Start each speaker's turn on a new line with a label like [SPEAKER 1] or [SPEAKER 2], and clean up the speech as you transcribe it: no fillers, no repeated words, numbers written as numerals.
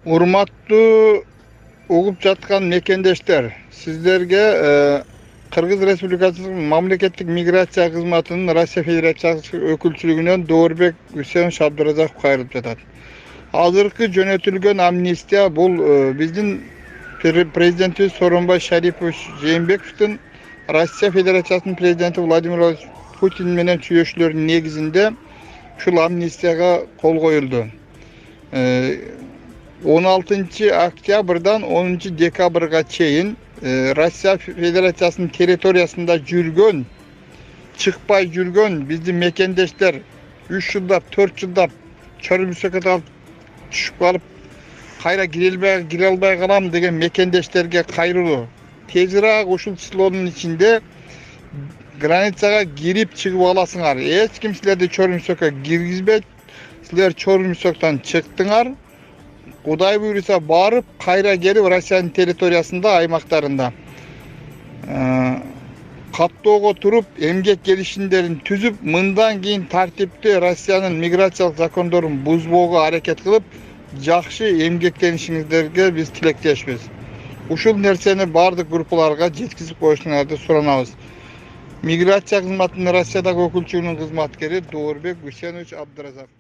[SPEAKER 1] Урматтуу угуп жаткан мекендештер, сиздерге Кыргыз Республикасынын мамлекеттик миграция кызматынын Россия Федерациясы өкүлчүлүгүнөн Доорбек Үсенович Абдыразаков кайрылып жатат. Азыркы жөнөтүлгөн амнистия бул биздин президентибиз Сооронбай Шарипович Жээнбековдун Россия Федерациясынын президенти Владимир Владимирович Путин менен чүйөшүүлөрүнүн негизинде ушул амнистияга кол коюлду. 16 октябрдан 10 декабрга чейин Россия Федерациясынын территориясында жүргөн, чыкпай жүргөн биздин мекендештер 3 жылдап, 4 жылдап чөрүмсөккө түшүп калып, кайра кире албай калам деген мекендештерге кайрылуу. Тезирээк ушул числонун ичинде границага кирип чыгып аласыңар. Эч ким силерди чөрүмсөккө киргизбейт. Силер чөрүмсөктөн чыктыңар. Кудай буйруса барып, кайра келип Россиянын территориясында, аймактарында каттоого туруп, эмгек келишимдерин түзүп, мындан кийин тартиптүү Россиянын миграциялык закондорун бузбоого аракет кылып, жакшы эмгектенишиңиздерге биз тилектешпиз. Ушул нерсени бардык группаларга жеткизип коюшуңарды суранабыз. Миграция кызматынын Россиядагы өкүлчүлүгүнүн кызматкери Доорбек Үсенович Абдыразаков.